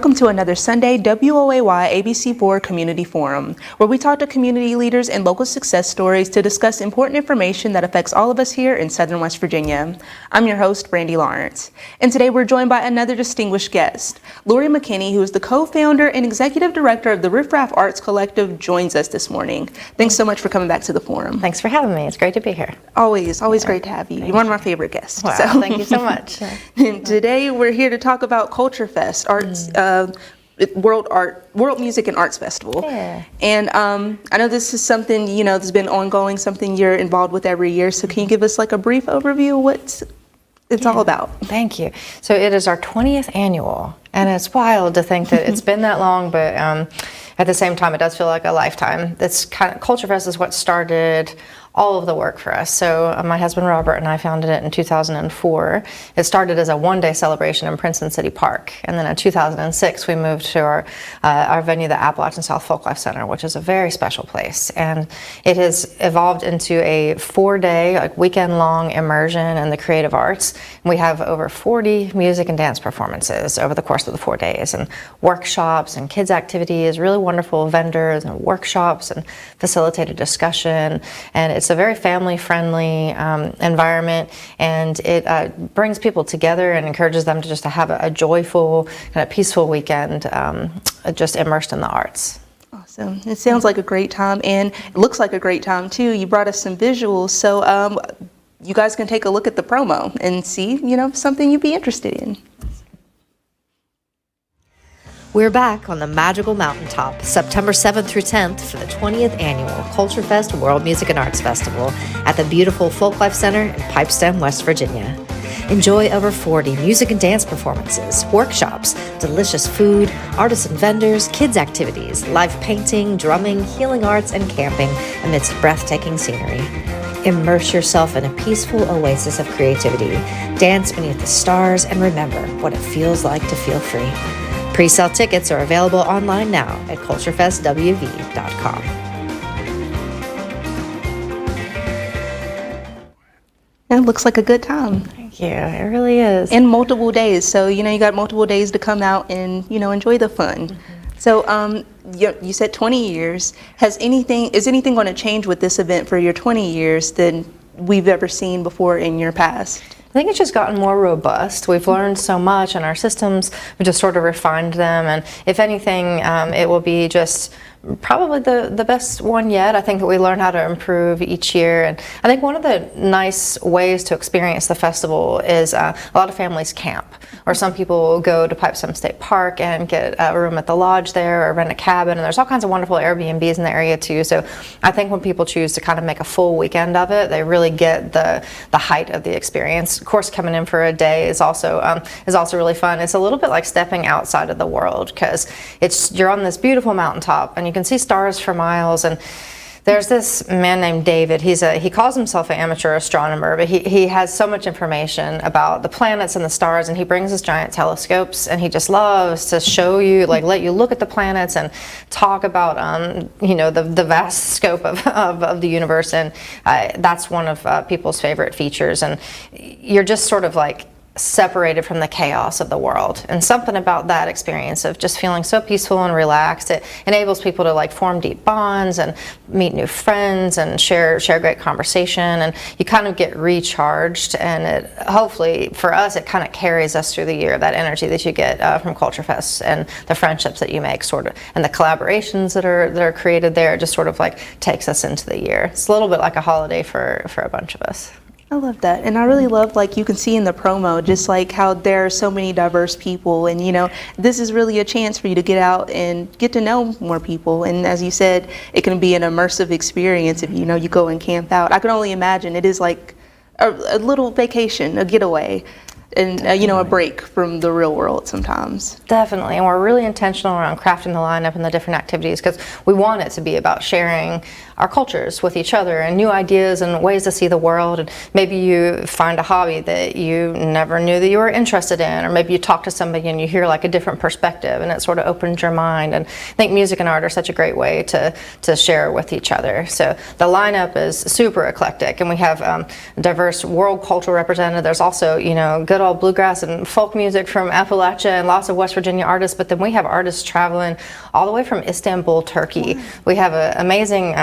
Welcome to another Sunday WOAY ABC4 Community Forum, where we talk to community leaders and local success stories to discuss important information that affects all of us here in Southern West Virginia. I'm your host, Brandy Lawrence, and today we're joined by another distinguished guest. Lori McKinney, who is the co-founder and executive director of the Riff Raff Arts Collective, joins us this morning. Thanks so much for coming back to the forum. Thanks for having me. It's great to be here. Always great to have you. You're one of my favorite guests. Wow, so. Thank you so much. And today we're here to talk about CultureFest, World Music and Arts Festival. Yeah. And I know this is something, that's been ongoing, something you're involved with every year. So can you give us like a brief overview of what it's all about? Thank you. So it is our 20th annual, and it's wild to think that it's been that long, but at the same time, it does feel like a lifetime. CultureFest is what started all of the work for us. So my husband Robert and I founded it in 2004. It started as a one-day celebration in Princeton City Park, and then in 2006 we moved to our venue, the Appalachian South Folklife Center, which is a very special place. And it has evolved into a 4-day, weekend-long immersion in the creative arts. And we have over 40 music and dance performances over the course of the 4 days, and workshops and kids activities, really wonderful vendors and workshops and facilitated discussion. And it's a very family-friendly environment, and it brings people together and encourages them to just have a joyful, kind of peaceful weekend, just immersed in the arts. Awesome. It sounds like a great time, and it looks like a great time too. You brought us some visuals, so you guys can take a look at the promo and see, something you'd be interested in. We're back on the magical mountaintop, September 7th through 10th for the 20th annual CultureFest World Music and Arts Festival at the beautiful Folklife Center in Pipestem, West Virginia. Enjoy over 40 music and dance performances, workshops, delicious food, artisan vendors, kids activities, live painting, drumming, healing arts, and camping amidst breathtaking scenery. Immerse yourself in a peaceful oasis of creativity, dance beneath the stars, and remember what it feels like to feel free. Pre-sale tickets are available online now at culturefestwv.com. It looks like a good time. Thank you. It really is. And multiple days. So, you got multiple days to come out and, enjoy the fun. Mm-hmm. So, you said 20 years. Is anything going to change with this event for your 20 years than we've ever seen before in your past? I think it's just gotten more robust. We've learned so much in our systems. We just sort of refined them, and if anything, it will be just probably the best one yet. I think that we learn how to improve each year, and I think one of the nice ways to experience the festival is a lot of families camp, or some people go to Pipestem State Park and get a room at the lodge there, or rent a cabin, and there's all kinds of wonderful Airbnbs in the area too. So I think when people choose to kind of make a full weekend of it, they really get the height of the experience. Of course, coming in for a day is also really fun. It's a little bit like stepping outside of the world, because you're on this beautiful mountaintop and you can see stars for miles. And there's this man named David. He calls himself an amateur astronomer, but he has so much information about the planets and the stars, and he brings his giant telescopes, and he just loves to show you, let you look at the planets and talk about the vast scope of the universe. And that's one of people's favorite features, and you're just sort of separated from the chaos of the world, and something about that experience of just feeling so peaceful and relaxed, it enables people to form deep bonds and meet new friends and share great conversation, and you kind of get recharged, and it hopefully for us it kind of carries us through the year, that energy that you get from CultureFest and the friendships that you make, sort of, and the collaborations that are created there, just sort of takes us into the year. It's a little bit like a holiday for a bunch of us. I love that, and I really love, you can see in the promo, just how there are so many diverse people, and this is really a chance for you to get out and get to know more people. And as you said, it can be an immersive experience if you go and camp out. I can only imagine it is like a little vacation, a getaway, and a break from the real world sometimes. Definitely, and we're really intentional around crafting the lineup and the different activities, because we want it to be about sharing our cultures with each other and new ideas and ways to see the world. And maybe you find a hobby that you never knew that you were interested in, or maybe you talk to somebody and you hear a different perspective, and it sort of opens your mind. And I think music and art are such a great way to share with each other. So the lineup is super eclectic, and we have diverse world cultural represented. There's also good good old bluegrass and folk music from Appalachia and lots of West Virginia artists, but then we have artists traveling all the way from Istanbul, Turkey. Wow. We have an amazing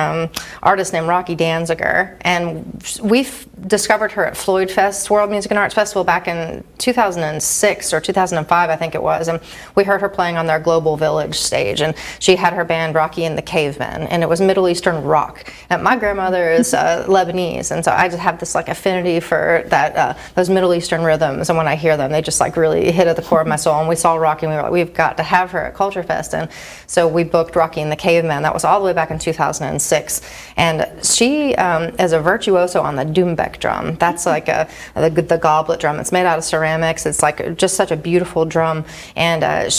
artist named Rocky Danziger, and we've discovered her at Floyd Fest, World Music and Arts Festival, back in 2006 or 2005, I think it was, and we heard her playing on their Global Village stage, and she had her band Rocky and the Cavemen, and it was Middle Eastern rock. And my grandmother is Lebanese, and so I just have this like affinity for that those Middle Eastern rhythms, and when I hear them, they just like really hit at the core of my soul. And we saw Rocky, and we were like, we've got to have her at CultureFest, and so we booked Rocky and the Cavemen. That was all the way back in 2006, and she is a virtuoso on the doumbek drum. That's like the goblet drum. It's made out of ceramics. It's like just such a beautiful drum, and I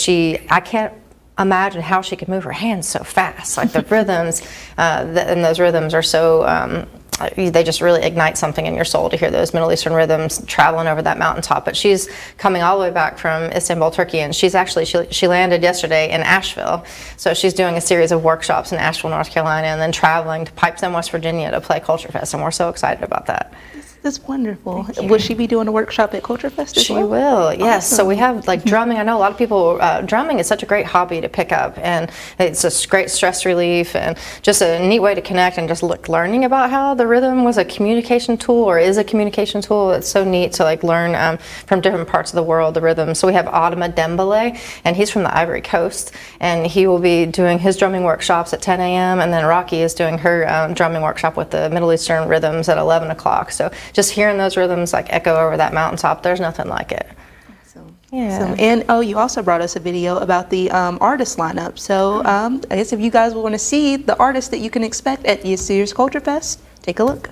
can't imagine how she could move her hands so fast. Like the rhythms, and those rhythms are so, they just really ignite something in your soul to hear those Middle Eastern rhythms traveling over that mountaintop. But she's coming all the way back from Istanbul, Turkey, and she's actually, she landed yesterday in Asheville. So she's doing a series of workshops in Asheville, North Carolina, and then traveling to Pipestem, West Virginia to play CultureFest, and we're so excited about that. That's wonderful. Will she be doing a workshop at CultureFest as well? She will, yes. Awesome. So we have like drumming. I know a lot of people, drumming is such a great hobby to pick up, and it's a great stress relief and just a neat way to connect, and just learning about how the rhythm was a communication tool or is a communication tool. It's so neat to like learn from different parts of the world, the rhythm. So we have Adama Dembele, and he's from the Ivory Coast, and he will be doing his drumming workshops at 10 a.m. and then Rocky is doing her drumming workshop with the Middle Eastern rhythms at 11 o'clock. So just hearing those rhythms like echo over that mountaintop, there's nothing like it. Awesome. Yeah. Awesome. And you also brought us a video about the artist lineup. So I guess if you guys want to see the artists that you can expect at this year's CultureFest, take a look.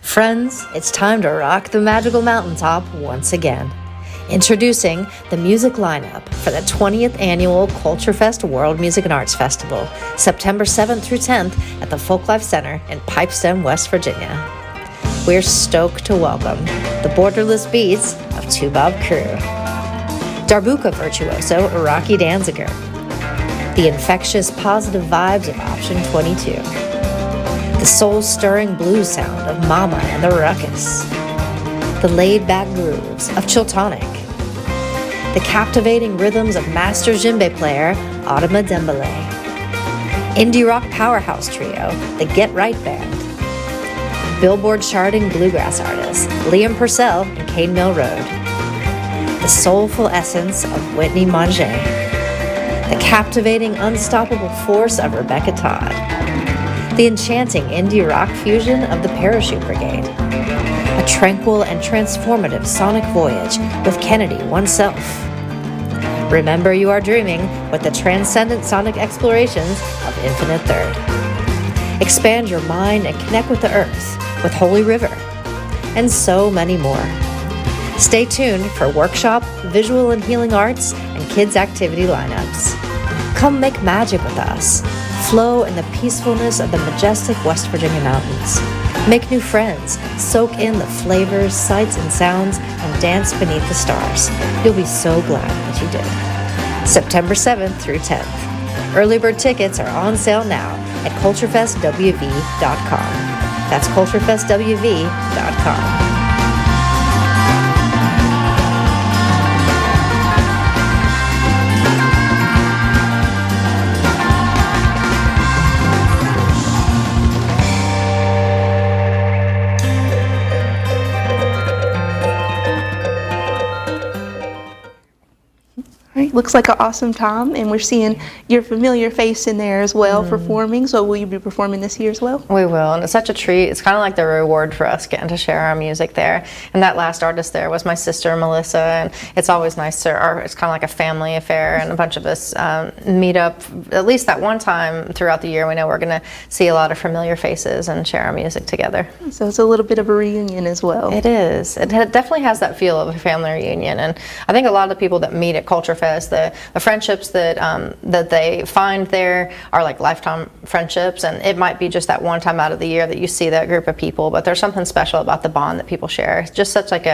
Friends, it's time to rock the magical mountaintop once again. Introducing the music lineup for the 20th annual CultureFest World Music and Arts Festival, September 7th through 10th at the Folklife Center in Pipestem, West Virginia. We're stoked to welcome the borderless beats of Toubab Crew, Darbuka virtuoso Rocky Danziger, the infectious positive vibes of Option 22, the soul-stirring blues sound of Mama and the Ruckus, the laid-back grooves of Chiltonic, the captivating rhythms of master djembe player Adama Dembele, indie rock powerhouse trio, the Get Right Band, Billboard charting bluegrass artists Liam Purcell and Cane Mill Road, the soulful essence of Whitney Manger, the captivating unstoppable force of Rebecca Todd, the enchanting indie rock fusion of the Parachute Brigade, a tranquil and transformative sonic voyage with Kennedy oneself. Remember you are dreaming with the transcendent sonic explorations of Infinite Third. Expand your mind and connect with the earth with Holy River, and so many more. Stay tuned for workshop, visual and healing arts, and kids activity lineups. Come make magic with us. Flow in the peacefulness of the majestic West Virginia mountains. Make new friends, soak in the flavors, sights, and sounds, and dance beneath the stars. You'll be so glad that you did. September 7th through 10th. Early bird tickets are on sale now at CultureFestWV.com. That's CultureFestWV.com. Looks like an awesome time, and we're seeing your familiar face in there as well performing. So will you be performing this year as well? We will, and it's such a treat. It's kind of like the reward for us getting to share our music there. And that last artist there was my sister, Melissa, and it's always nice to, it's kind of like a family affair, and a bunch of us meet up at least that one time throughout the year. We know we're going to see a lot of familiar faces and share our music together. So it's a little bit of a reunion as well. It is. It definitely has that feel of a family reunion, and I think a lot of the people that meet at CultureFest, the friendships that that they find there are like lifetime friendships, and it might be just that one time out of the year that you see that group of people, but there's something special about the bond that people share. It's just such like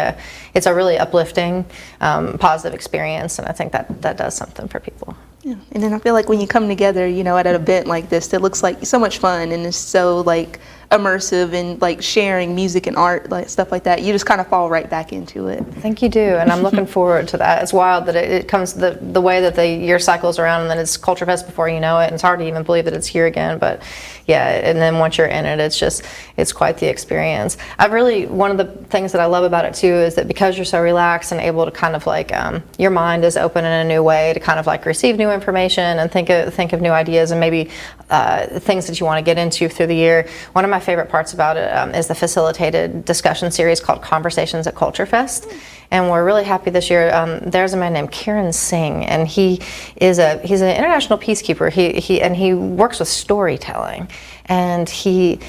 it's a really uplifting, positive experience, and I think that does something for people. Yeah. And then I feel like when you come together, you know, at an event like this, it looks like so much fun, and it's so like immersive and like sharing music and art, like stuff like that, you just kind of fall right back into it. I think you do, and I'm looking forward to that. It's wild that it comes the way that the year cycles around, and then it's CultureFest before you know it, and it's hard to even believe that it's here again. But yeah, and then once you're in it, it's quite the experience. One of the things that I love about it too is that because you're so relaxed and able to kind of like your mind is open in a new way to kind of like receive new information and think of new ideas and maybe things that you want to get into through the year. One of my favorite parts about it is the facilitated discussion series called Conversations at CultureFest. And we're really happy this year. There's a man named Kiran Singh, and he's an international peacekeeper. He works with storytelling, and he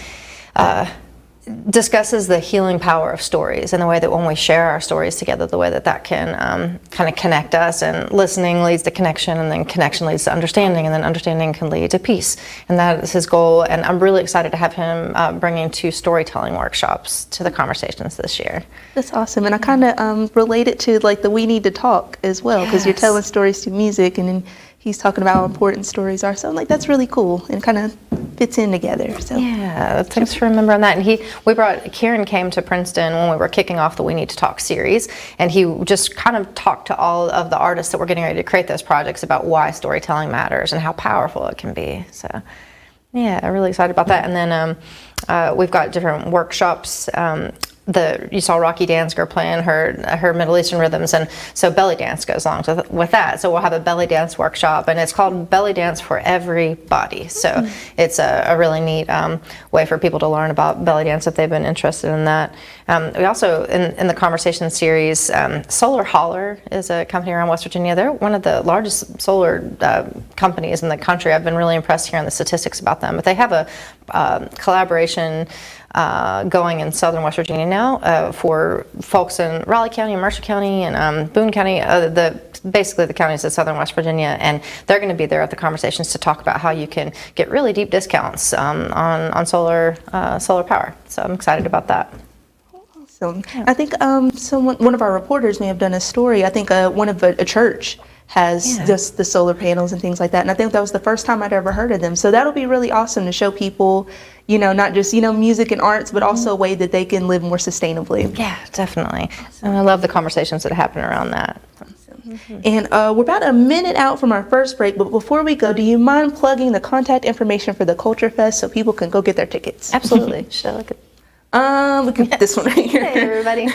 discusses the healing power of stories and the way that when we share our stories together, the way that can kind of connect us, and listening leads to connection, and then connection leads to understanding, and then understanding can lead to peace. And that is his goal. And I'm really excited to have him bringing 2 storytelling workshops to the conversations this year. That's awesome. And I kind of relate it to like the We Need to Talk as well, because you're telling stories through music, and then he's talking about how important stories are. So I'm like, that's really cool, and kind of fits in together. So yeah, thanks for remembering that. And Kieran came to Princeton when we were kicking off the We Need to Talk series, and he just kind of talked to all of the artists that were getting ready to create those projects about why storytelling matters and how powerful it can be. So yeah, I'm really excited about that. And then we've got different workshops. You saw Rocky Dansker playing her Middle Eastern rhythms, and so belly dance goes along with that. So we'll have a belly dance workshop, and it's called Belly Dance for Everybody. So it's a really neat way for people to learn about belly dance if they've been interested in that. We also, in the conversation series, Solar Holler is a company around West Virginia. They're one of the largest solar companies in the country. I've been really impressed hearing the statistics about them. But they have a collaboration going in southern West Virginia now for folks in Raleigh County and Mercer County and Boone County, basically the counties of southern West Virginia, and they're going to be there at the conversations to talk about how you can get really deep discounts on solar power. So I'm excited about that. Awesome. I think one of our reporters may have done a story. I think one of a church has just the solar panels and things like that. And I think that was the first time I'd ever heard of them. So that'll be really awesome to show people, not just, music and arts, but also a way that they can live more sustainably. Yeah, definitely. And I love the conversations that happen around that. And we're about a minute out from our first break, but before we go, do you mind plugging the contact information for the CultureFest so people can go get their tickets? Absolutely. Should I look at look at this one right here. Hey, everybody.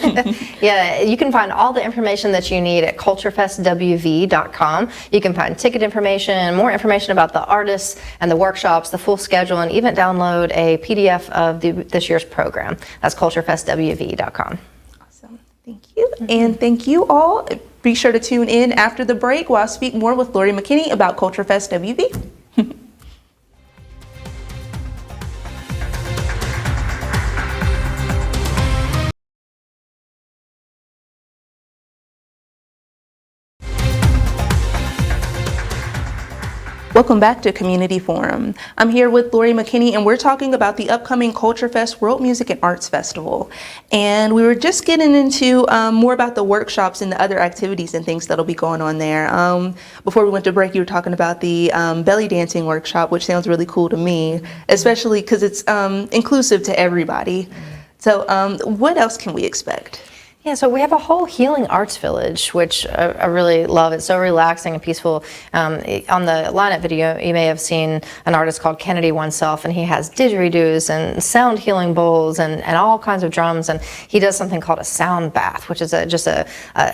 Yeah, you can find all the information that you need at culturefestwv.com. You can find ticket information, more information about the artists and the workshops, the full schedule, and even download a PDF of this year's program. That's culturefestwv.com. Awesome. Thank you. And thank you all. Be sure to tune in after the break while I speak more with Lori McKinney about CultureFest WV. Welcome back to Community Forum. I'm here with Lori McKinney, and we're talking about the upcoming CultureFest World Music and Arts Festival. And we were just getting into more about the workshops and the other activities and things that'll be going on there. Before we went to break, you were talking about the belly dancing workshop, which sounds really cool to me, especially because it's inclusive to everybody. So what else can we expect? Yeah, so we have a whole healing arts village, which I really love. It's so relaxing and peaceful. On the lineup video, you may have seen an artist called Kennedy Oneself, and he has didgeridoos and sound healing bowls and all kinds of drums. And he does something called a sound bath, which is just a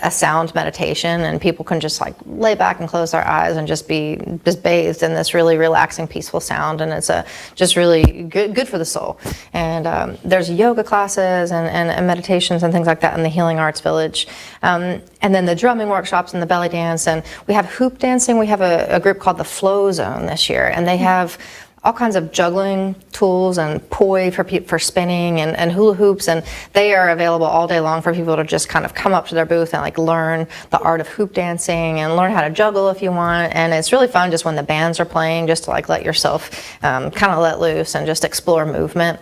sound meditation, and people can just like lay back and close their eyes and just be bathed in this really relaxing, peaceful sound. And it's just really good for the soul. And there's yoga classes and meditations and things like that in the Healing Arts Village. And then the drumming workshops and the belly dance, and we have hoop dancing. We have a group called the Flow Zone this year, and they have all kinds of juggling tools and poi for spinning and hula hoops, and they are available all day long for people to just kind of come up to their booth and like learn the art of hoop dancing and learn how to juggle if you want. And it's really fun just when the bands are playing, just to like let yourself kind of let loose and just explore movement.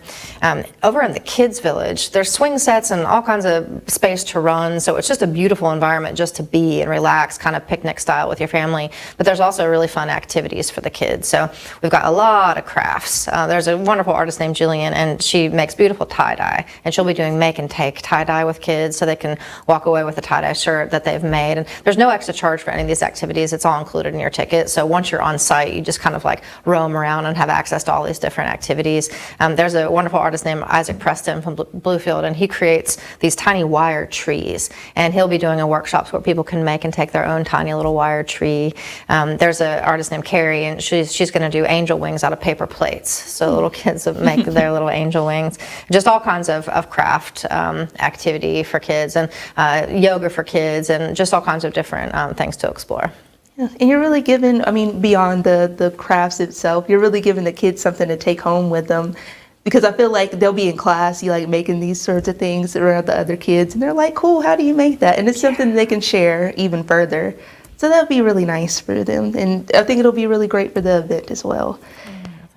Over in the Kids Village, there's swing sets and all kinds of space to run, so it's just a beautiful environment just to be and relax, kind of picnic style with your family. But there's also really fun activities for the kids. So we've got a lot lot of crafts. There's a wonderful artist named Jillian, and she makes beautiful tie-dye, and she'll be doing make and take tie-dye with kids so they can walk away with a tie-dye shirt that they've made. And there's no extra charge for any of these activities. It's all included in your ticket. So once you're on site, you just kind of like roam around and have access to all these different activities. There's a wonderful artist named Isaac Preston from Bluefield, and he creates these tiny wire trees, and he'll be doing a workshops where people can make and take their own tiny little wire tree. There's an artist named Carrie, and she's going to do angel wings out of paper plates, so little kids make their little angel wings. Just all kinds of craft activity for kids, and yoga for kids, and just all kinds of different things to explore. Yeah. And you're really giving, I mean, beyond the crafts itself, you're really giving the kids something to take home with them. Because I feel like they'll be in class, you like making these sorts of things around the other kids, and they're like, cool, how do you make that? And it's something they can share even further. So that would be really nice for them. And I think it'll be really great for the event as well.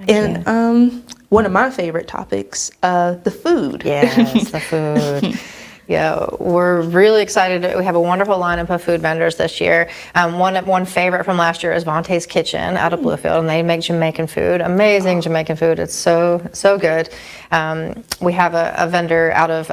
And one of my favorite topics, the food. Yes, the food. Yeah, we're really excited. We have a wonderful lineup of food vendors this year. One favorite from last year is Vontae's Kitchen out of Bluefield, and they make Jamaican food, amazing Jamaican food. It's so good. We have a vendor out of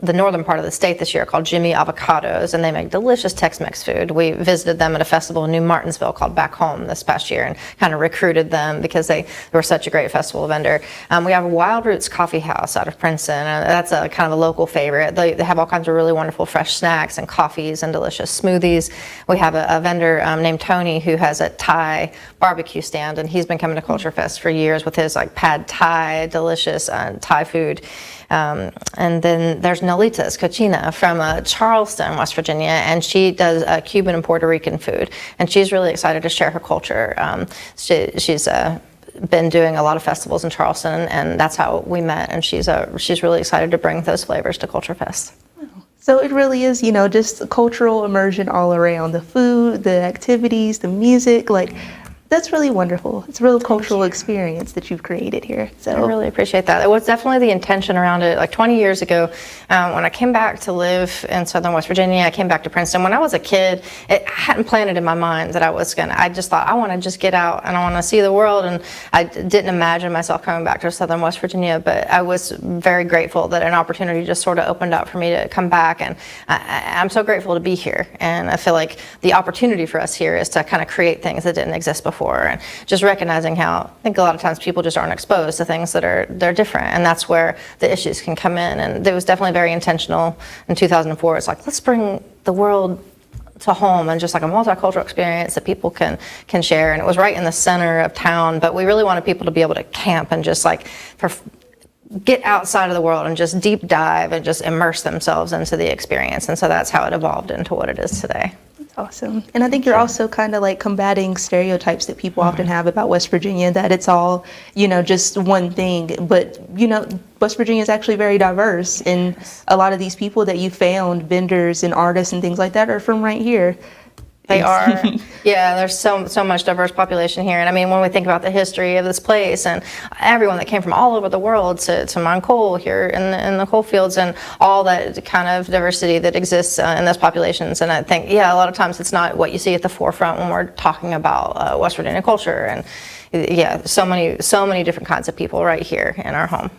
the northern part of the state this year called Jimmy Avocados, and they make delicious Tex-Mex food. We visited them at a festival in New Martinsville called Back Home this past year and kind of recruited them because they were such a great festival vendor. We have Wild Roots Coffee House out of Princeton, and that's a kind of a local favorite. They have all kinds of really wonderful fresh snacks and coffees and delicious smoothies. We have a vendor named Tony who has a Thai barbecue stand, and he's been coming to CultureFest for years with his like pad Thai, delicious Thai food. And then there's Nolita's Cochina from Charleston, West Virginia, and she does Cuban and Puerto Rican food, and she's really excited to share her culture. She's been doing a lot of festivals in Charleston, and that's how we met, and she's really excited to bring those flavors to CultureFest. So it really is, you know, just cultural immersion all around. The food, the activities, the music, like that's really wonderful. It's a real cultural experience that you've created here. So I really appreciate that. It was definitely the intention around it. Like 20 years ago, when I came back to live in southern West Virginia, I came back to Princeton. When I was a kid, I hadn't planted in my mind that I just thought, I want to just get out and I want to see the world. And I didn't imagine myself coming back to southern West Virginia, but I was very grateful that an opportunity just sort of opened up for me to come back. And I'm so grateful to be here. And I feel like the opportunity for us here is to kind of create things that didn't exist before. And just recognizing how I think a lot of times people just aren't exposed to things they're different, and that's where the issues can come in. And it was definitely very intentional in 2004. It's like, let's bring the world to home and just like a multicultural experience that people can share. And it was right in the center of town, but we really wanted people to be able to camp and just like get outside of the world and just deep dive and just immerse themselves into the experience. And so that's how it evolved into what it is today. Awesome. And I think you're also kind of like combating stereotypes that people often have about West Virginia, that it's all, you know, just one thing. But, you know, West Virginia is actually very diverse. And a lot of these people that you found, vendors and artists and things like that, are from right here. They are. Yeah, there's so much diverse population here. And I mean, when we think about the history of this place and everyone that came from all over the world to mine coal here in the coal fields and all that kind of diversity that exists in those populations. And I think, yeah, a lot of times it's not what you see at the forefront when we're talking about West Virginia culture. And yeah, so many different kinds of people right here in our home.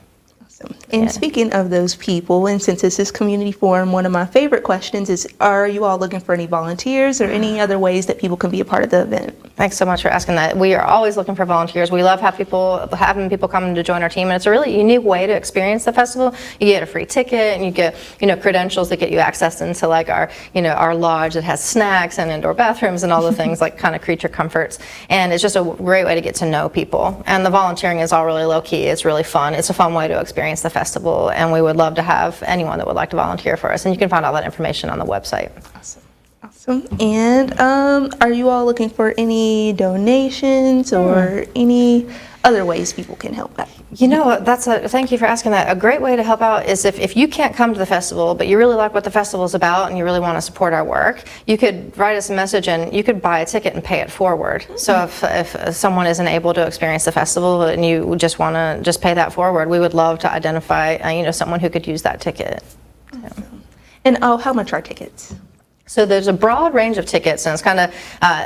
And speaking of those people, and since this is community forum, one of my favorite questions is, are you all looking for any volunteers or any other ways that people can be a part of the event? Thanks so much for asking that. We are always looking for volunteers. We love having people come to join our team, and it's a really unique way to experience the festival. You get a free ticket, and you get, you know, credentials that get you access into like our lodge that has snacks and indoor bathrooms and all the things like kind of creature comforts. And it's just a great way to get to know people. And the volunteering is all really low key. It's really fun. It's a fun way to experience the festival, and we would love to have anyone that would like to volunteer for us, and you can find all that information on the website. Awesome. And are you all looking for any donations or any other ways people can help out? You know, thank you for asking that. A great way to help out is if you can't come to the festival, but you really like what the festival is about and you really want to support our work, you could write us a message and you could buy a ticket and pay it forward. So if someone isn't able to experience the festival and you just want to just pay that forward, we would love to identify someone who could use that ticket. And how much are tickets? So there's a broad range of tickets, and it's kind of,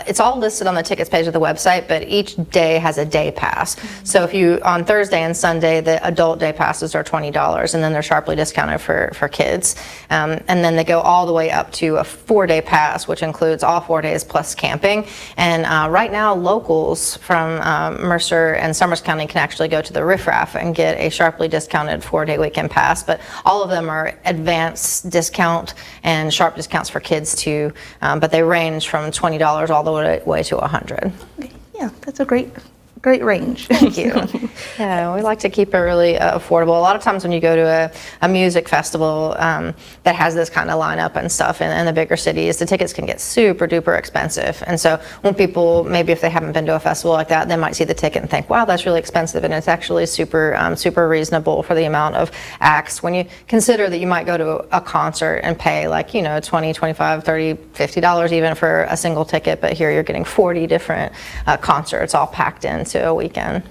it's all listed on the tickets page of the website, but each day has a day pass. So if you, on Thursday and Sunday, the adult day passes are $20, and then they're sharply discounted for kids. And then they go all the way up to a 4-day pass, which includes all 4 days plus camping. And right now, locals from Mercer and Summers County can actually go to the Riff Raff and get a sharply discounted 4-day weekend pass, but all of them are advanced discount and sharp discounts for kids too, but they range from $20 all the way to $100. Okay. Yeah, that's a great range. Thank you. Yeah, we like to keep it really affordable. A lot of times when you go to a music festival that has this kind of lineup and stuff in the bigger cities, the tickets can get super duper expensive. And so when people, maybe if they haven't been to a festival like that, they might see the ticket and think, wow, that's really expensive. And it's actually super reasonable for the amount of acts. When you consider that you might go to a concert and pay like, $20, $25, $30, $50 even for a single ticket, but here you're getting 40 different concerts all packed into a weekend.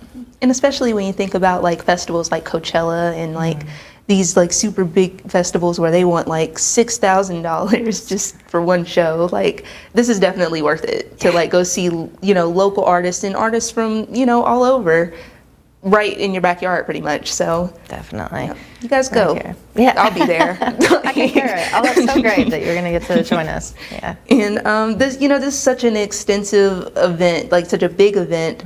And especially when you think about like festivals like Coachella and like these like super big festivals where they want like $6,000 just for one show, like this is definitely worth it to like go see, local artists and artists from, all over right in your backyard pretty much. So definitely. You guys go. Yeah. I'll be there. I can hear it. Oh, that's so great that you're going to get to join us. Yeah. And this is such an extensive event, like such a big event.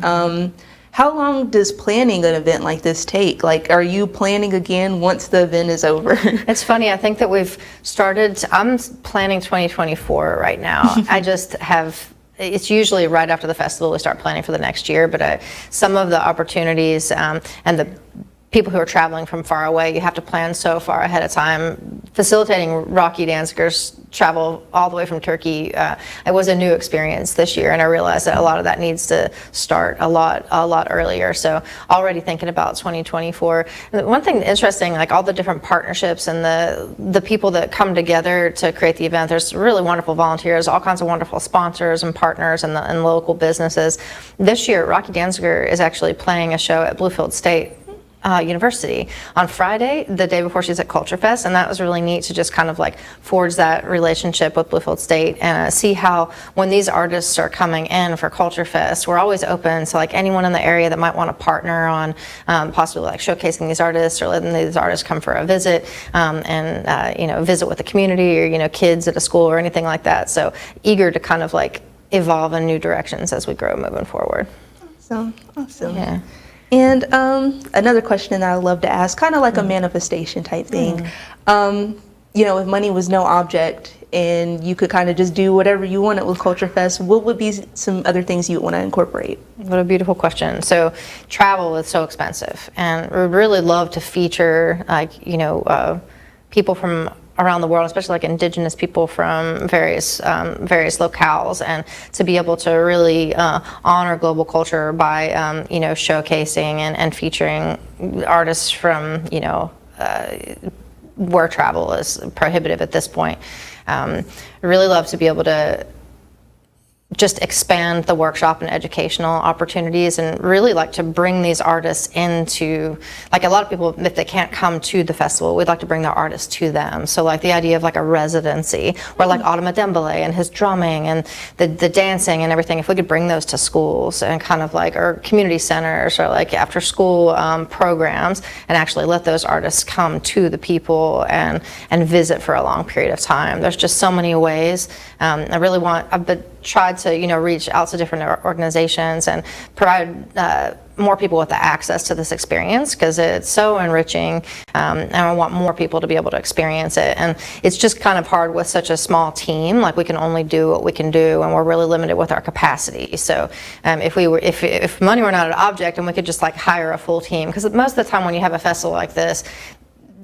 How long does planning an event like this take? Like, are you planning again once the event is over? It's funny. I think that we've started, I'm planning 2024 right now. I just have, it's usually right after the festival we start planning for the next year, but some of the opportunities and the people who are traveling from far away, you have to plan so far ahead of time. Facilitating Rocky Danziger's travel all the way from Turkey, it was a new experience this year, and I realized that a lot of that needs to start a lot earlier. So already thinking about 2024. One thing interesting, like all the different partnerships and the people that come together to create the event, there's really wonderful volunteers, all kinds of wonderful sponsors and partners and local businesses. This year, Rocky Danziger is actually playing a show at Bluefield State University on Friday, the day before she's at CultureFest, and that was really neat to just kind of like forge that relationship with Bluefield State and see how when these artists are coming in for CultureFest, we're always open to like anyone in the area that might want to partner on possibly like showcasing these artists or letting these artists come for a visit and visit with the community or kids at a school or anything like that. So eager to kind of like evolve in new directions as we grow moving forward. Awesome. Yeah. And another question that I love to ask, kind of like a manifestation type thing. If money was no object and you could kind of just do whatever you wanted with CultureFest, what would be some other things you would want to incorporate? What a beautiful question. So travel is so expensive, and we would really love to feature people from around the world, especially like indigenous people from various locales, and to be able to really honor global culture by showcasing and featuring artists from where travel is prohibitive at this point. I really love to be able to just expand the workshop and educational opportunities, and really like to bring these artists into, like a lot of people, if they can't come to the festival, we'd like to bring their artists to them. So like the idea of like a residency where like Autumn Dembele and his drumming and the dancing and everything, if we could bring those to schools and kind of like, or community centers or like after school programs, and actually let those artists come to the people and visit for a long period of time. There's just so many ways. I've tried to reach out to different organizations and provide more people with the access to this experience, because it's so enriching, and I want more people to be able to experience it. And it's just kind of hard with such a small team. Like we can only do what we can do, and we're really limited with our capacity. So if money were not an object and we could just like hire a full team, because most of the time when you have a festival like this,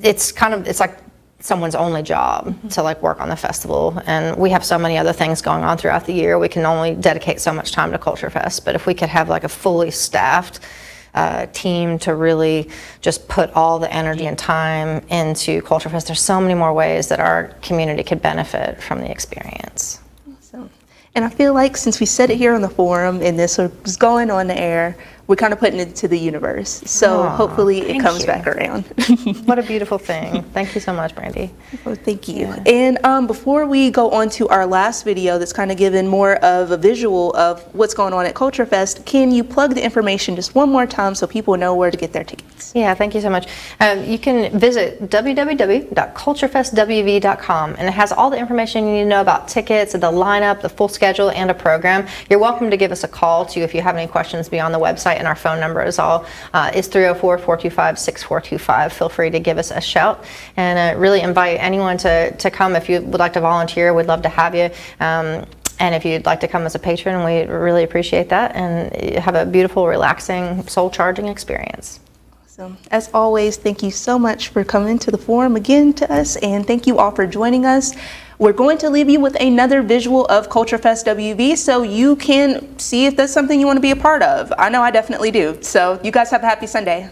it's like someone's only job to like work on the festival, and we have so many other things going on throughout the year. We can only dedicate so much time to CultureFest, but if we could have like a fully staffed team to really just put all the energy and time into CultureFest, there's so many more ways that our community could benefit from the experience. Awesome. And I feel like since we said it here on the forum and this was going on the air, we're kind of putting it to the universe. So Aw, hopefully it thank comes you. back around. What a beautiful thing. Thank you so much, Brandy. Oh, thank you. And before we go on to our last video that's kind of given more of a visual of what's going on at CultureFest, can you plug the information just one more time so people know where to get their tickets? Yeah, thank you so much. You can visit www.culturefestwv.com, and it has all the information you need to know about tickets, the lineup, the full schedule, and a program. You're welcome to give us a call too if you have any questions beyond the website, and our phone number is 304-425-6425. Feel free to give us a shout, and really invite anyone to come if you would like to volunteer. We'd love to have you. And if you'd like to come as a patron, we really appreciate that, and have a beautiful, relaxing, soul-charging experience. So, as always, thank you so much for coming to the forum again to us, and thank you all for joining us. We're going to leave you with another visual of CultureFest WV so you can see if that's something you want to be a part of. I know I definitely do. So you guys have a happy Sunday.